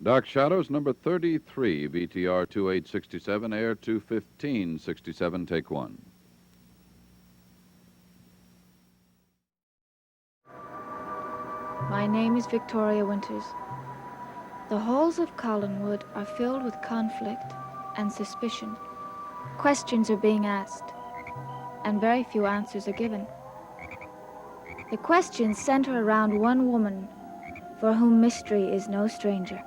Dark Shadows, number 33, VTR 2867, air 21567, take one. My name is Victoria Winters. The halls of Collinwood are filled with conflict and suspicion. Questions are being asked, and very few answers are given. The questions center around one woman, for whom mystery is no stranger.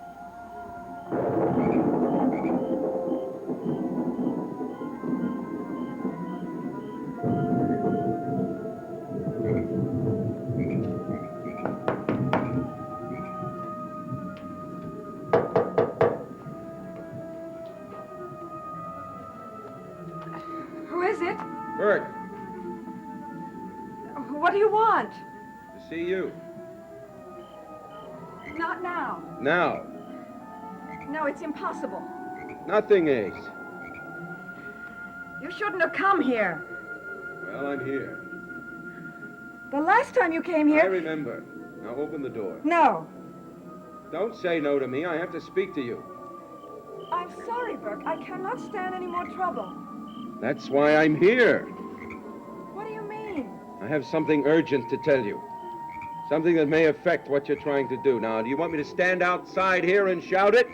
Who is it? Burke, What do you want? to see you. Not now. Now. No, it's impossible. Nothing is. You shouldn't have come here. Well, I'm here. The last time you came I here... remember. Now open the door. No. Don't say no to me. I have to speak to you. I'm sorry, Burke. I cannot stand any more trouble. That's why I'm here. What do you mean? I have something urgent to tell you. Something that may affect what you're trying to do. Now, do you want me to stand outside here and shout it?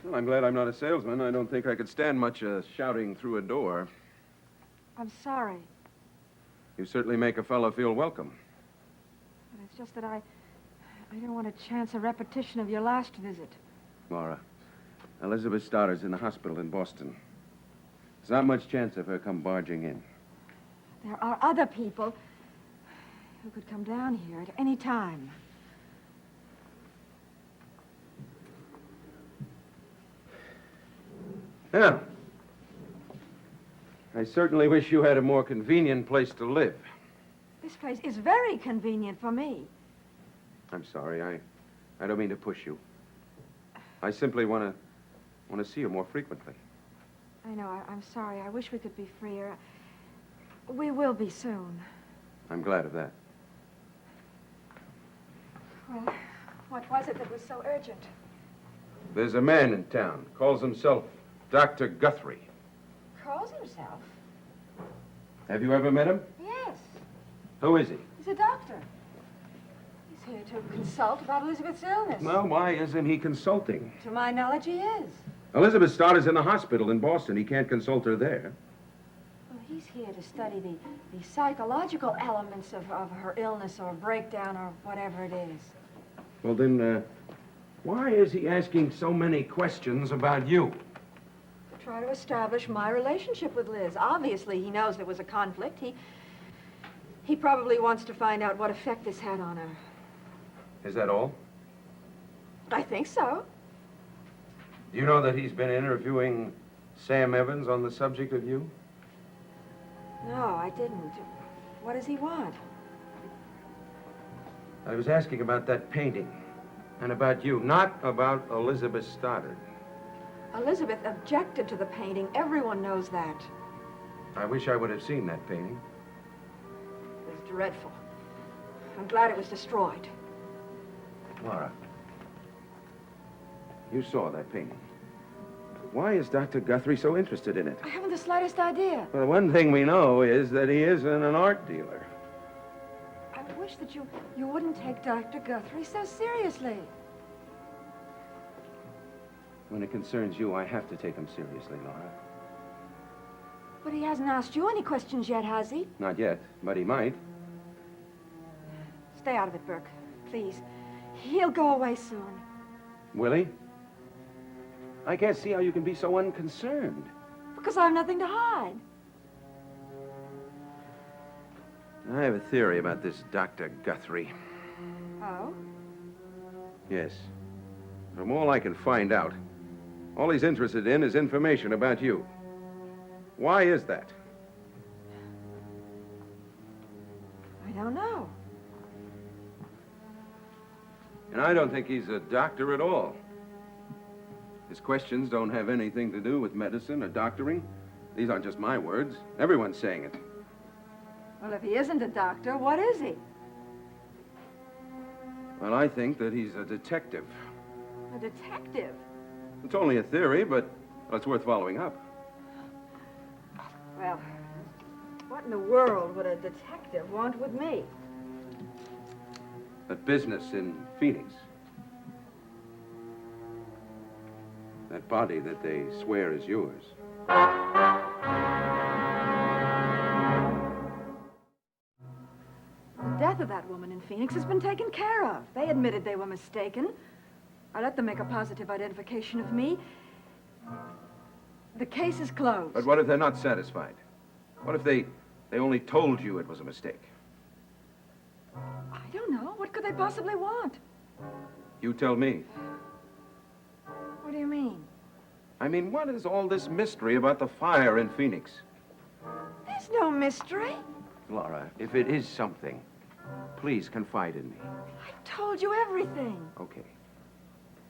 Well, I'm glad I'm not a salesman. I don't think I could stand much shouting through a door. I'm sorry. You certainly make a fellow feel welcome. But it's just that I don't want to chance a repetition of your last visit. Laura, Elizabeth Stoddard's in the hospital in Boston. There's not much chance of her come barging in. There are other people who could come down here at any time. Yeah. I certainly wish you had a more convenient place to live. This place is very convenient for me. I'm sorry. I don't mean to push you. I simply want to see you more frequently. I know. I'm sorry. I wish we could be freer. We will be soon. I'm glad of that. Well, what was it that was so urgent? There's a man in town. Calls himself Dr. Guthrie. Calls himself? Have you ever met him? Yes. Who is he? He's a doctor. He's here to consult about Elizabeth's illness. Well, why isn't he consulting? To my knowledge, he is. Elizabeth Stoddard's in the hospital in Boston. He can't consult her there. Well, he's here to study the psychological elements of her illness or breakdown or whatever it is. Well, then, why is he asking so many questions about you? To try to establish my relationship with Liz. Obviously, he knows there was a conflict. He probably wants to find out what effect this had on her. Is that all? I think so. Do you know that he's been interviewing Sam Evans on the subject of you? No, I didn't. What does he want? I was asking about that painting and about you, not about Elizabeth Stoddard. Elizabeth objected to the painting. Everyone knows that. I wish I would have seen that painting. It was dreadful. I'm glad it was destroyed. Laura, you saw that painting. Why is Dr. Guthrie so interested in it? I haven't the slightest idea. Well, one thing we know is that he isn't an art dealer. I wish that you wouldn't take Dr. Guthrie so seriously. When it concerns you, I have to take him seriously, Laura. But he hasn't asked you any questions yet, has he? Not yet, but he might. Stay out of it, Burke. Please. He'll go away soon. Will he? I can't see how you can be so unconcerned. because I have nothing to hide. I have a theory about this Dr. Guthrie. Oh? Yes. From all I can find out, all he's interested in is information about you. Why is that? I don't know. And I don't think he's a doctor at all. His questions don't have anything to do with medicine or doctoring. These aren't just my words. Everyone's saying it. Well, if he isn't a doctor, what is he? Well, I think that he's a detective. A detective? It's only a theory, but well, it's worth following up. Well, what in the world would a detective want with me? That business in Phoenix. That body that they swear is yours. The death of that woman in Phoenix has been taken care of. They admitted they were mistaken. I let them make a positive identification of me. The case is closed. But what if they're not satisfied? What if they only told you it was a mistake? I don't know. What could they possibly want? You tell me. What do you mean? I mean, what is all this mystery about the fire in Phoenix? There's no mystery. Laura, if it is something, please confide in me. I told you everything. Okay.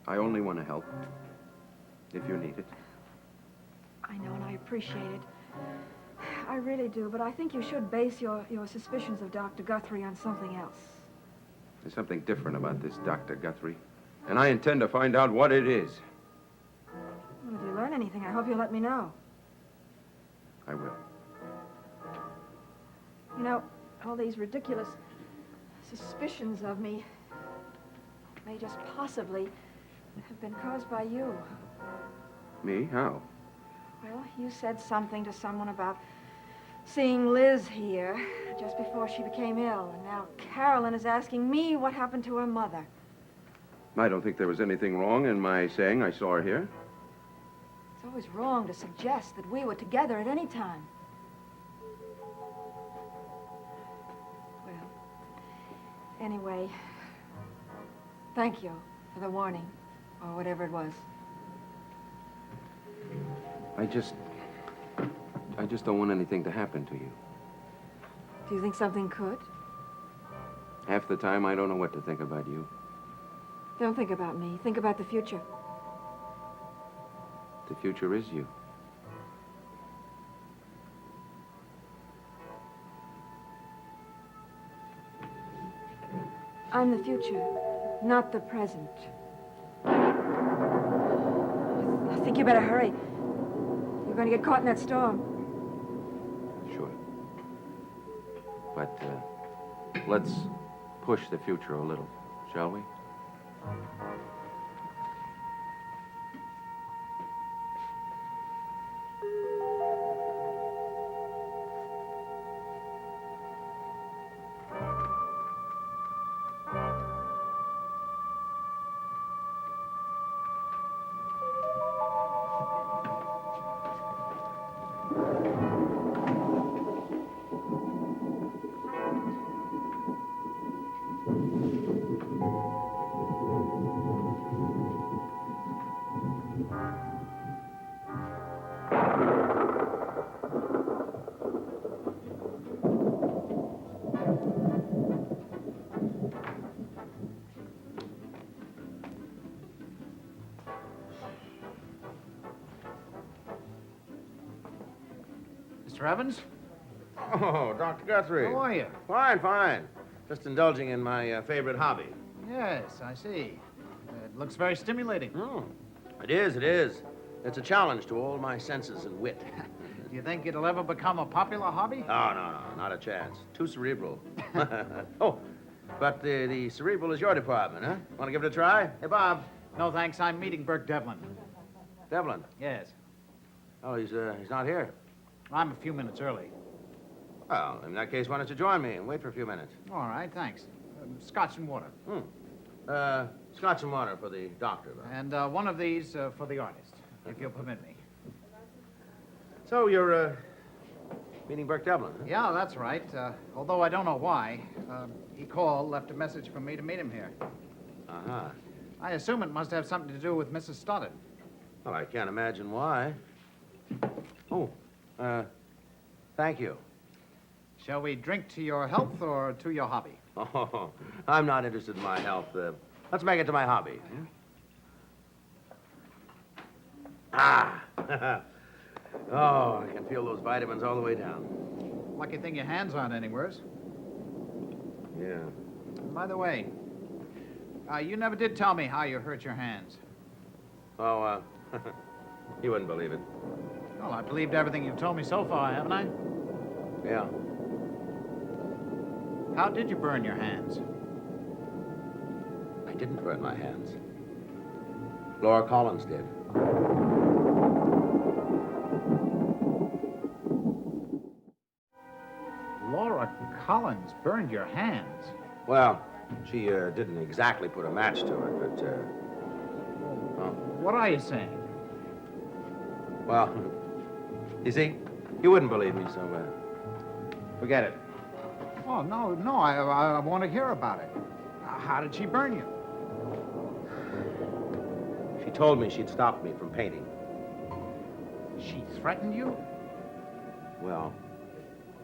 I only want to help. If you need it. I know, and I appreciate it. I really do, but I think you should base your suspicions of Dr. Guthrie on something else. There's something different about this Dr. Guthrie. And I intend to find out what it is. Well, if you learn anything, I hope you'll let me know. I will. You know, all these ridiculous suspicions of me may just possibly have been caused by you. Me? How? Well, you said something to someone about seeing Liz here just before she became ill, and now Carolyn is asking me what happened to her mother. I don't think there was anything wrong in my saying I saw her here. It's always wrong to suggest that we were together at any time. Well, anyway, thank you for the warning, or whatever it was. I just don't want anything to happen to you. Do you think something could? Half the time, I don't know what to think about you. Don't think about me. Think about the future. The future is you. I'm the future, not the present. I think you better hurry. You're going to get caught in that storm. Sure. But, let's push the future a little, shall we? Mr. Evans? Oh, Dr. Guthrie. How are you? Fine, fine. Just indulging in my favorite hobby. Yes, I see. It looks very stimulating. It is, it is. It's a challenge to all my senses and wit. Do you think it'll ever become a popular hobby? Oh, no, not a chance. Too cerebral. Oh, but the cerebral is your department, huh? Want to give it a try? Hey, Bob. No, thanks. I'm meeting Burke Devlin. Devlin. Yes. Oh, he's not here. I'm a few minutes early. Well, in that case, why don't you join me and wait for a few minutes? All right, thanks. Scotch and water. Scotch and water for the doctor, Bob. And one of these for the artist, if you'll permit me. So you're, meeting Burke Devlin, huh? Yeah, that's right. Although I don't know why. He called, left a message for me to meet him here. Uh-huh. I assume it must have something to do with Mrs. Stoddard. Well, I can't imagine why. Oh, thank you. Shall we drink to your health or to your hobby? Oh, I'm not interested in my health. Let's make it to my hobby. Ah! Oh, I can feel those vitamins all the way down. Lucky thing your hands aren't any worse. Yeah. By the way, you never did tell me how you hurt your hands. Oh, you wouldn't believe it. Well, I believed everything you've told me so far, haven't I? Yeah. How did you burn your hands? I didn't burn my hands. Laura Collins did. Laura Collins burned your hands. Well, she didn't exactly put a match to it, but, What are you saying? well, you see, you wouldn't believe me, so, forget it. Oh, no, I want to hear about it. How did she burn you? She told me she'd stop me from painting. She threatened you? Well,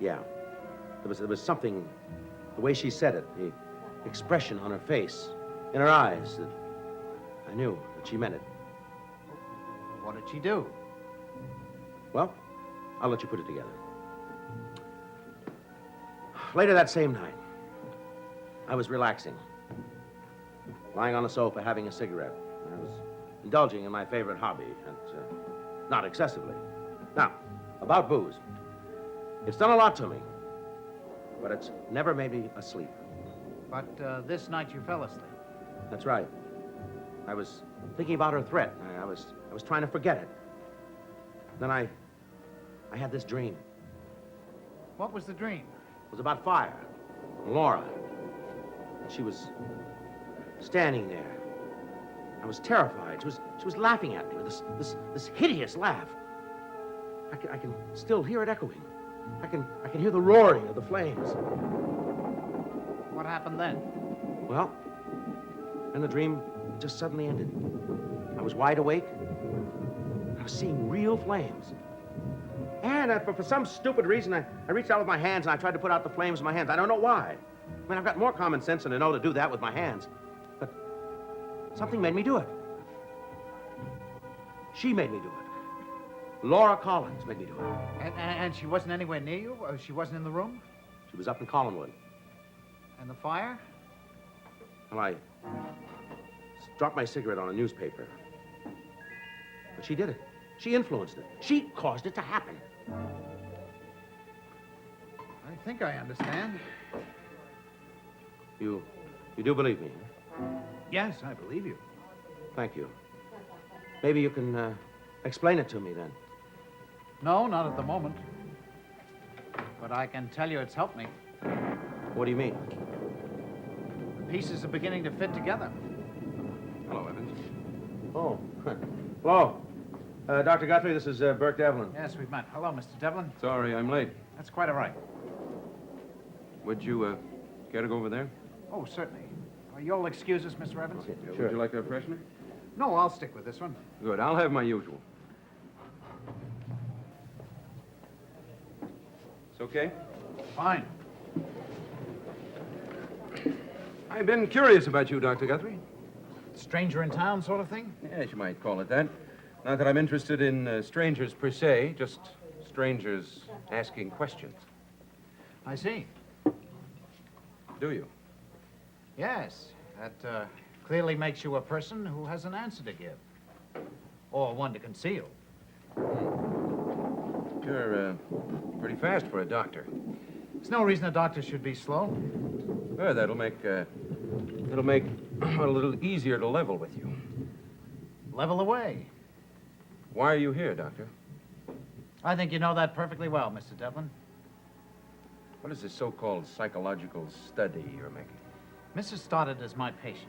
yeah. There was something, the way she said it, the expression on her face, in her eyes, that I knew that she meant it. What did she do? Well, I'll let you put it together. Later that same night, I was relaxing, lying on the sofa having a cigarette. I was indulging in my favorite hobby, and not excessively. Now, about booze. It's done a lot to me, but it's never made me asleep. But this night you fell asleep. That's right. I was thinking about her threat. I was trying to forget it. Then I had this dream. What was the dream? It was about fire. Laura. She was standing there. I was terrified. She was laughing at me with this hideous laugh. I can still hear it echoing. I can hear the roaring of the flames. What happened then? Well, and the dream just suddenly ended. I was wide awake. I was seeing real flames. And for some stupid reason, I reached out with my hands and I tried to put out the flames with my hands. I don't know why. I mean, I've got more common sense than to know to do that with my hands. But something made me do it. She made me do it. Laura Collins made me do it. And she wasn't anywhere near you? She wasn't in the room? She was up in Collinwood. And the fire? Well, I dropped my cigarette on a newspaper. But she did it. She influenced it. She caused it to happen. I think I understand. You do believe me? Huh? Yes, I believe you. Thank you. Maybe you can explain it to me then. No, not at the moment. But I can tell you it's helped me. What do you mean? The pieces are beginning to fit together. Hello, Evans. Oh, hello. Dr. Guthrie, this is Burke Devlin. Yes, we've met. Hello, Mr. Devlin. Sorry, I'm late. That's quite all right. Would you, care to go over there? Oh, certainly. You'll excuse us, Mr. Evans? Okay, Would you like a freshener? No, I'll stick with this one. Good. I'll have my usual. It's okay? Fine. I've been curious about you, Dr. Guthrie. Stranger in town sort of thing? Yes, you might call it that. Not that I'm interested in strangers per se, just strangers asking questions. I see. Do you? Yes. That clearly makes you a person who has an answer to give. Or one to conceal. You're pretty fast for a doctor. There's no reason a doctor should be slow. Well, it'll make it a little easier to level with you. Level away. Why are you here, Doctor? I think you know that perfectly well, Mr. Devlin. What is this so-called psychological study you're making? Mrs. Stoddard is my patient.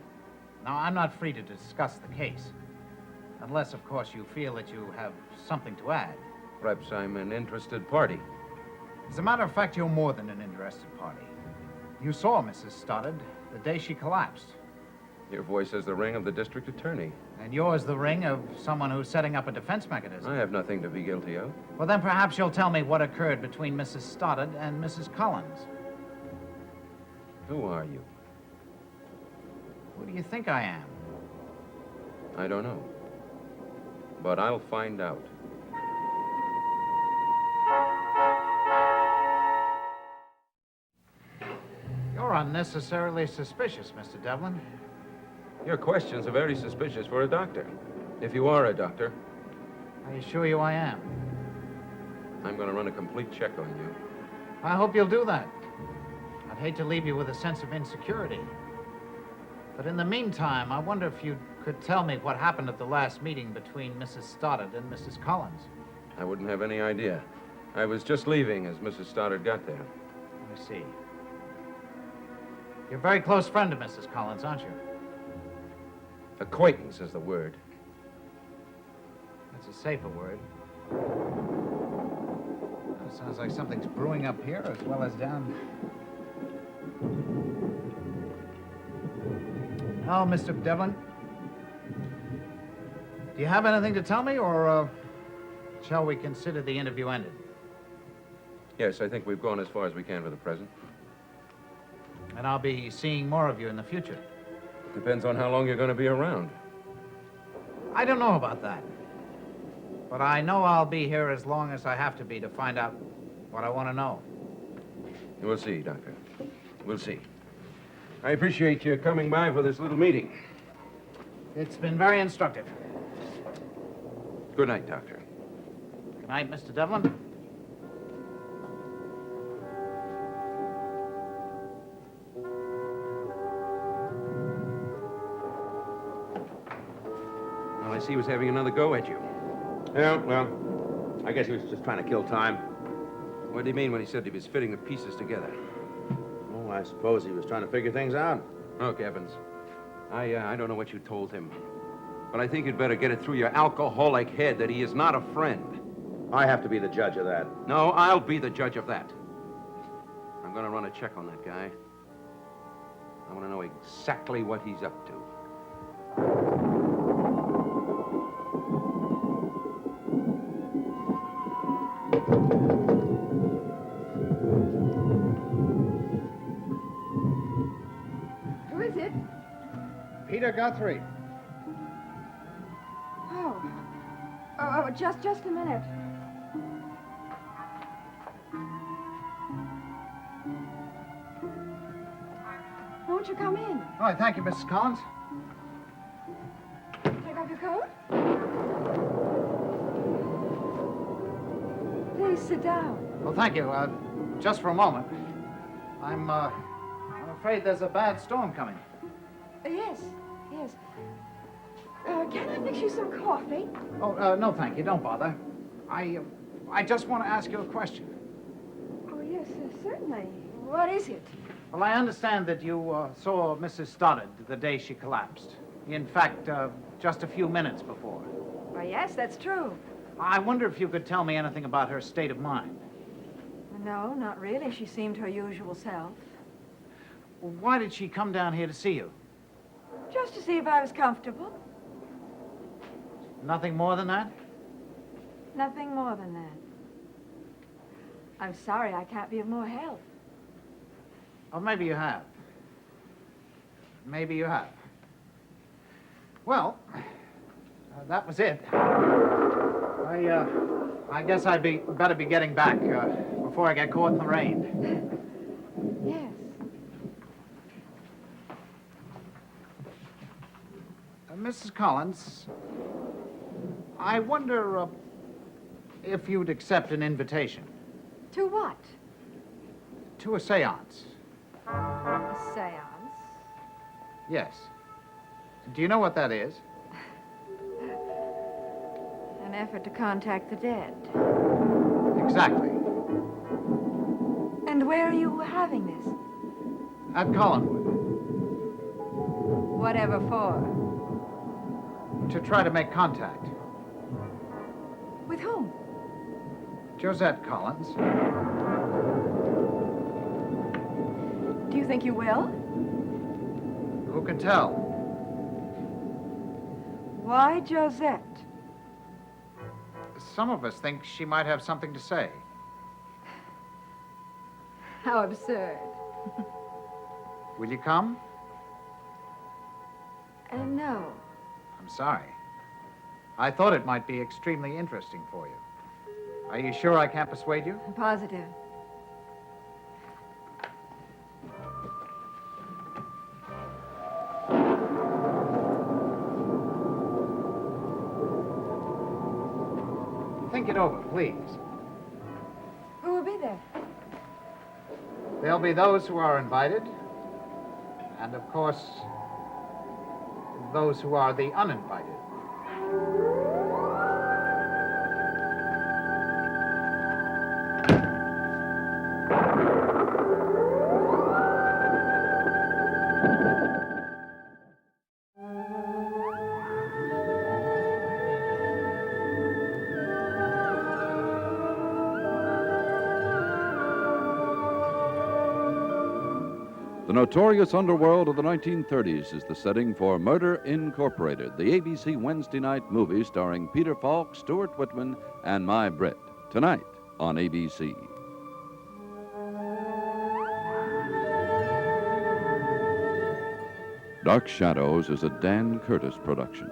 Now, I'm not free to discuss the case. Unless, of course, you feel that you have something to add. perhaps I'm an interested party. As a matter of fact, you're more than an interested party. You saw Mrs. Stoddard the day she collapsed. Your voice has the ring of the district attorney. And yours the ring of someone who's setting up a defense mechanism. I have nothing to be guilty of. Well, then perhaps you'll tell me what occurred between Mrs. Stoddard and Mrs. Collins. Who are you? Who do you think I am? I don't know. But I'll find out. You're unnecessarily suspicious, Mr. Devlin. Your questions are very suspicious for a doctor. If you are a doctor, I assure you I am. I'm going to run a complete check on you. I hope you'll do that. I'd hate to leave you with a sense of insecurity. But in the meantime, I wonder if you could tell me what happened at the last meeting between Mrs. Stoddard and Mrs. Collins. I wouldn't have any idea. I was just leaving as Mrs. Stoddard got there. I see. You're a very close friend of Mrs. Collins, aren't you? Acquaintance is the word. That's a safer word. That sounds like something's brewing up here as well as down. Oh, Mr. Devlin. Do you have anything to tell me, or shall we consider the interview ended? Yes, I think we've gone as far as we can for the present. And I'll be seeing more of you in the future. Depends on how long you're going to be around. I don't know about that. But I know I'll be here as long as I have to be to find out what I want to know. We'll see, Doctor. We'll see. I appreciate you coming by for this little meeting. It's been very instructive. Good night, Doctor. Good night, Mr. Devlin. Well, I see he was having another go at you. Yeah, well, I guess he was just trying to kill time. What do you mean when he said he was fitting the pieces together? Well, I suppose he was trying to figure things out. Look, Evans, I don't know what you told him, but I think you'd better get it through your alcoholic head that he is not a friend. I have to be the judge of that. No, I'll be the judge of that. I'm going to run a check on that guy. I want to know exactly what he's up to. Who is it? Peter Guthrie. Oh, just a minute. Won't you come in? Oh, thank you, Mrs. Collins. Take off your coat. Please sit down. Well, thank you. Just for a moment. I'm afraid there's a bad storm coming. Yes. Can I mix you some coffee? Oh, no, thank you. Don't bother. I just want to ask you a question. Oh, yes, certainly. What is it? Well, I understand that you saw Mrs. Stoddard the day she collapsed. In fact, just a few minutes before. Why, yes, that's true. I wonder if you could tell me anything about her state of mind. No, not really. She seemed her usual self. Why did she come down here to see you? Just to see if I was comfortable. Nothing more than that? Nothing more than that. I'm sorry I can't be of more help. Or maybe you have. Maybe you have. Well, that was it. I guess I'd better be getting back before I get caught in the rain. Yes. Mrs. Collins, I wonder if you'd accept an invitation To what? to a seance. A seance? Yes. Do you know what that is? An effort to contact the dead. Exactly. And where are you having this? At Collinwood. Whatever for? To try to make contact. With whom? Josette Collins. Do you think you will? Who can tell? Why Josette? Some of us think she might have something to say. How absurd. Will you come? No. I'm sorry. I thought it might be extremely interesting for you. Are you sure I can't persuade you? Positive. Think it over, please. Who will be there? There'll be those who are invited, and of course, those who are the uninvited. The notorious underworld of the 1930s is the setting for Murder Incorporated, the ABC Wednesday night movie starring Peter Falk, Stuart Whitman, and My Britt. Tonight on ABC. Dark Shadows is a Dan Curtis production.